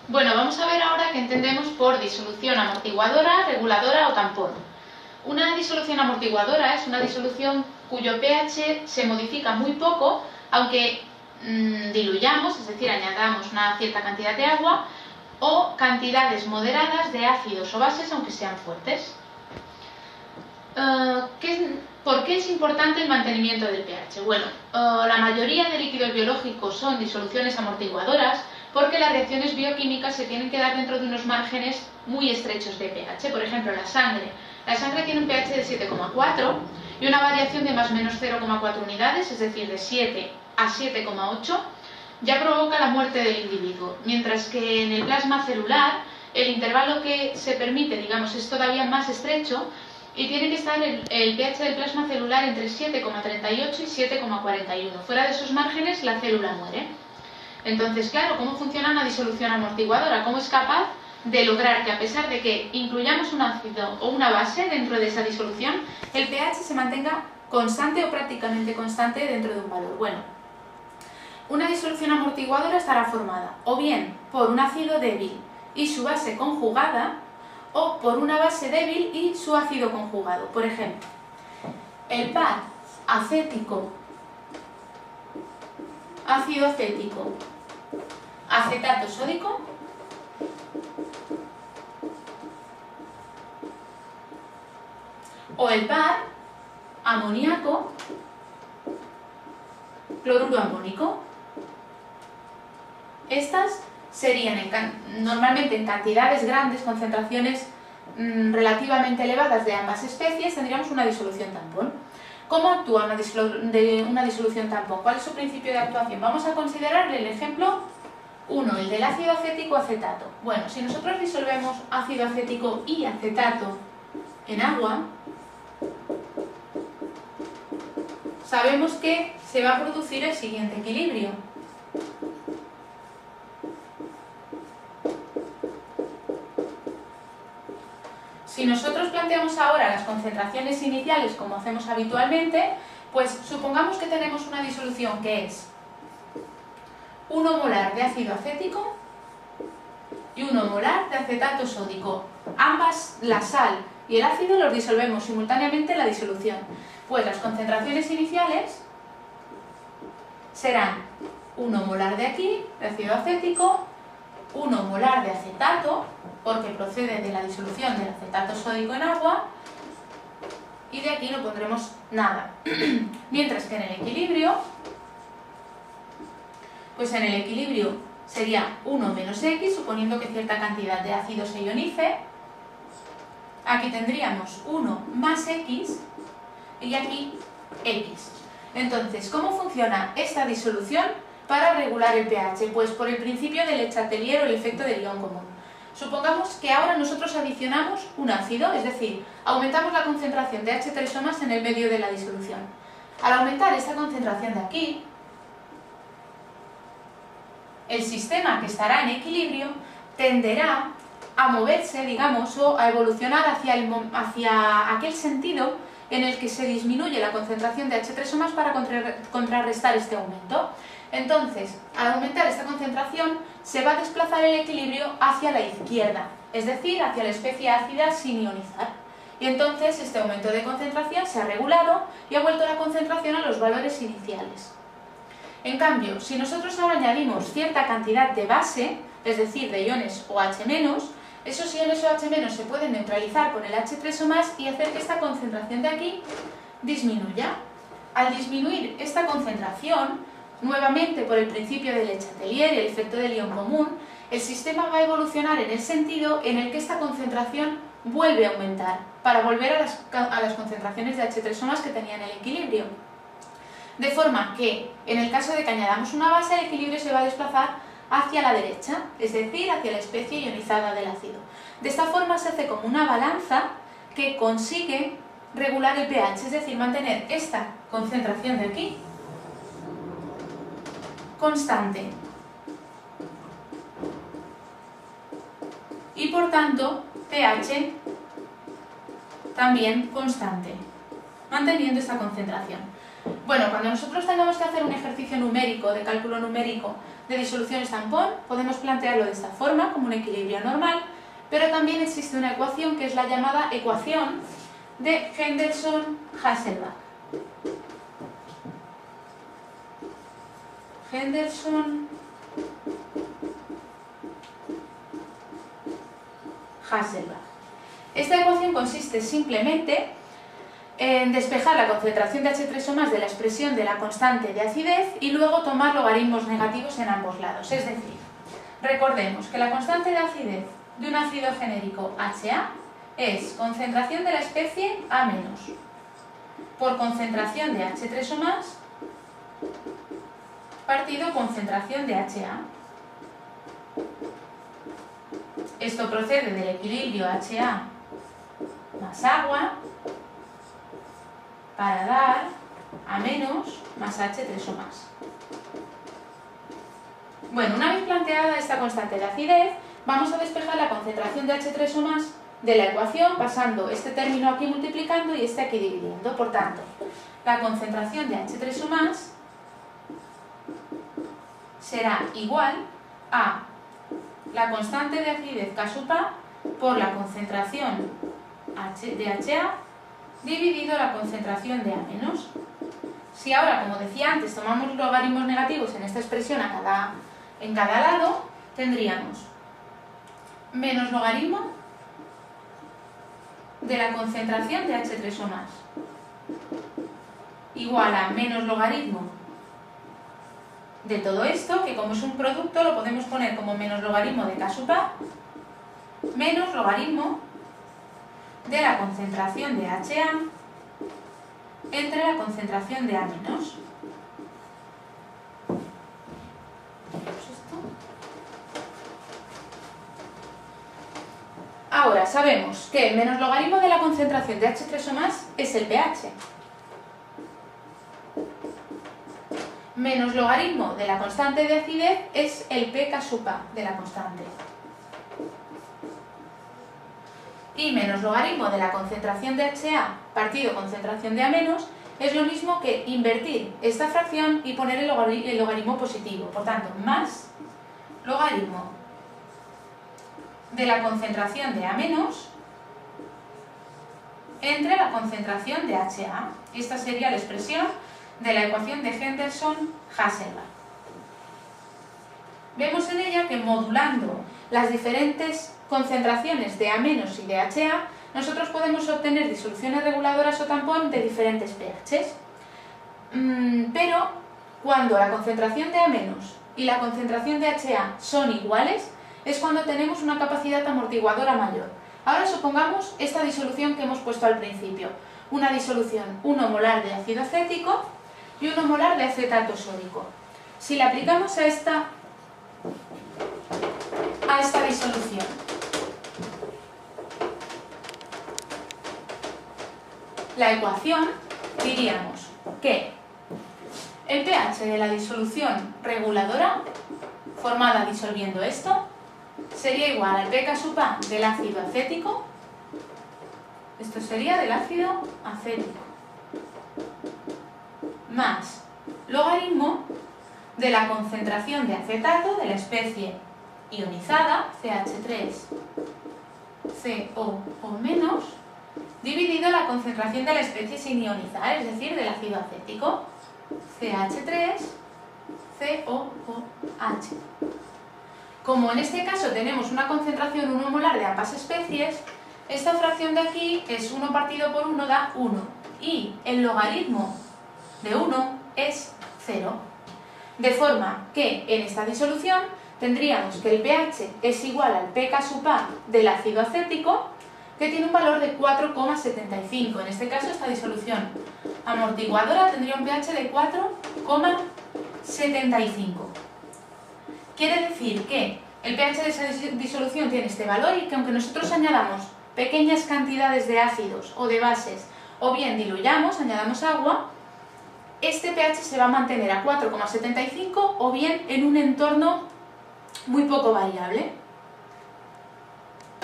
Bueno, vamos a ver ahora qué entendemos por disolución amortiguadora, reguladora o tampón. Una disolución amortiguadora es una disolución cuyo pH se modifica muy poco, aunque diluyamos, es decir, añadamos una cierta cantidad de agua, o cantidades moderadas de ácidos o bases, aunque sean fuertes. ¿Por qué es importante el mantenimiento del pH? Bueno, la mayoría de líquidos biológicos son disoluciones amortiguadoras porque las reacciones bioquímicas se tienen que dar dentro de unos márgenes muy estrechos de pH. Por ejemplo, la sangre. La sangre tiene un pH de 7,4 y una variación de más o menos 0,4 unidades, es decir, de 7 a 7,8, ya provoca la muerte del individuo. Mientras que en el plasma celular, el intervalo que se permite, digamos, es todavía más estrecho, y tiene que estar el pH del plasma celular entre 7,38 y 7,41. Fuera de esos márgenes, la célula muere. Entonces, claro, ¿cómo funciona una disolución amortiguadora? ¿Cómo es capaz de lograr que, a pesar de que incluyamos un ácido o una base dentro de esa disolución, el pH se mantenga constante o prácticamente constante dentro de un valor? Bueno, una disolución amortiguadora estará formada o bien por un ácido débil y su base conjugada, o por una base débil y su ácido conjugado. Por ejemplo, el par acético, ácido acético, acetato sódico, o el par amoníaco, cloruro amónico. Estas serían normalmente en cantidades grandes, concentraciones relativamente elevadas de ambas especies, tendríamos una disolución tampón. ¿Cómo actúa una disolución tampón? ¿Cuál es su principio de actuación? Vamos a considerar el ejemplo 1, el del ácido acético acetato. Bueno, si nosotros disolvemos ácido acético y acetato en agua, sabemos que se va a producir el siguiente equilibrio. Si nosotros planteamos ahora las concentraciones iniciales como hacemos habitualmente, pues supongamos que tenemos una disolución que es 1 molar de ácido acético y 1 molar de acetato sódico. Ambas, la sal y el ácido, los disolvemos simultáneamente en la disolución. Pues las concentraciones iniciales serán 1 molar de aquí, de ácido acético, 1 molar de acetato, porque procede de la disolución del acetato sódico en agua, y de aquí no pondremos nada. Mientras que en el equilibrio, pues en el equilibrio sería 1 menos X, suponiendo que cierta cantidad de ácido se ionice. Aquí tendríamos 1 más X y aquí X. Entonces, ¿cómo funciona esta disolución para regular el pH? Pues por el principio del Le Chatelier o el efecto del ion común. Supongamos que ahora nosotros adicionamos un ácido, es decir, aumentamos la concentración de H3O+ en el medio de la disolución. Al aumentar esta concentración de aquí, el sistema, que estará en equilibrio, tenderá a moverse, digamos, o a evolucionar hacia aquel sentido en el que se disminuye la concentración de H3O+ para contrarrestar este aumento. Entonces, al aumentar esta concentración, se va a desplazar el equilibrio hacia la izquierda, es decir, hacia la especie ácida sin ionizar. Y entonces este aumento de concentración se ha regulado y ha vuelto la concentración a los valores iniciales. En cambio, si nosotros ahora añadimos cierta cantidad de base, es decir, de iones OH-, esos iones OH- se pueden neutralizar con el H3O+ y hacer que esta concentración de aquí disminuya. Al disminuir esta concentración, nuevamente por el principio del Le Chatelier y el efecto del ion común, el sistema va a evolucionar en el sentido en el que esta concentración vuelve a aumentar, para volver a las concentraciones de H3O+ que tenía en el equilibrio. De forma que, en el caso de que añadamos una base, el equilibrio se va a desplazar hacia la derecha, es decir, hacia la especie ionizada del ácido. De esta forma se hace como una balanza que consigue regular el pH, es decir, mantener esta concentración de aquí constante y por tanto pH también constante, manteniendo esta concentración. Bueno, cuando nosotros tengamos que hacer un ejercicio numérico, de cálculo numérico, de disoluciones tampón, podemos plantearlo de esta forma, como un equilibrio normal, pero también existe una ecuación que es la llamada ecuación de Henderson-Hasselbalch. Henderson-Hasselbalch. Esta ecuación consiste simplemente en despejar la concentración de H3O+ de la expresión de la constante de acidez y luego tomar logaritmos negativos en ambos lados. Es decir, recordemos que la constante de acidez de un ácido genérico HA es concentración de la especie A- por concentración de H3O+ partido concentración de HA. Esto procede del equilibrio HA más agua para dar A- más H3O+. Bueno, una vez planteada esta constante de acidez, vamos a despejar la concentración de H3O+ de la ecuación, pasando este término aquí multiplicando y este aquí dividiendo. Por tanto, la concentración de H3O+ será igual a la constante de acidez K sub A por la concentración de HA dividido la concentración de A-. Si ahora, como decía antes, tomamos logaritmos negativos en esta expresión en cada lado, tendríamos menos logaritmo de la concentración de H3O+ igual a menos logaritmo de todo esto, que como es un producto lo podemos poner como menos logaritmo de K sub A menos logaritmo de la concentración de HA entre la concentración de A-. Ahora sabemos que el menos logaritmo de la concentración de H3O+ es el pH. Menos logaritmo de la constante de acidez es el pK sub A de la constante. Y menos logaritmo de la concentración de HA partido concentración de A- es lo mismo que invertir esta fracción y poner el logaritmo positivo. Por tanto, más logaritmo de la concentración de A- entre la concentración de HA. Esta sería la expresión de la ecuación de Henderson-Hasselbalch. Vemos en ella que modulando las diferentes concentraciones de A- y de HA, nosotros podemos obtener disoluciones reguladoras o tampón de diferentes pHs. Pero cuando la concentración de A- y la concentración de HA son iguales, es cuando tenemos una capacidad amortiguadora mayor. Ahora supongamos esta disolución que hemos puesto al principio. Una disolución 1 molar de ácido acético y 1 molar de acetato sódico. Si le aplicamos a esta disolución la ecuación, diríamos que el pH de la disolución reguladora formada disolviendo esto sería igual al pK sub A del ácido acético. Esto sería del ácido acético más logaritmo de la concentración de acetato de la especie ionizada, CH3COO-, dividido la concentración de la especie sin ionizar, es decir, del ácido acético, CH3COOH. Como en este caso tenemos una concentración 1 molar de ambas especies, esta fracción de aquí es 1 partido por 1 da 1 y el logaritmo de 1 es 0. De forma que en esta disolución tendríamos que el pH es igual al pK sub A del ácido acético, que tiene un valor de 4,75. En este caso esta disolución amortiguadora tendría un pH de 4,75. Quiere decir que el pH de esa disolución tiene este valor y que aunque nosotros añadamos pequeñas cantidades de ácidos o de bases o bien diluyamos, añadamos agua, este pH se va a mantener a 4,75 o bien en un entorno muy poco variable.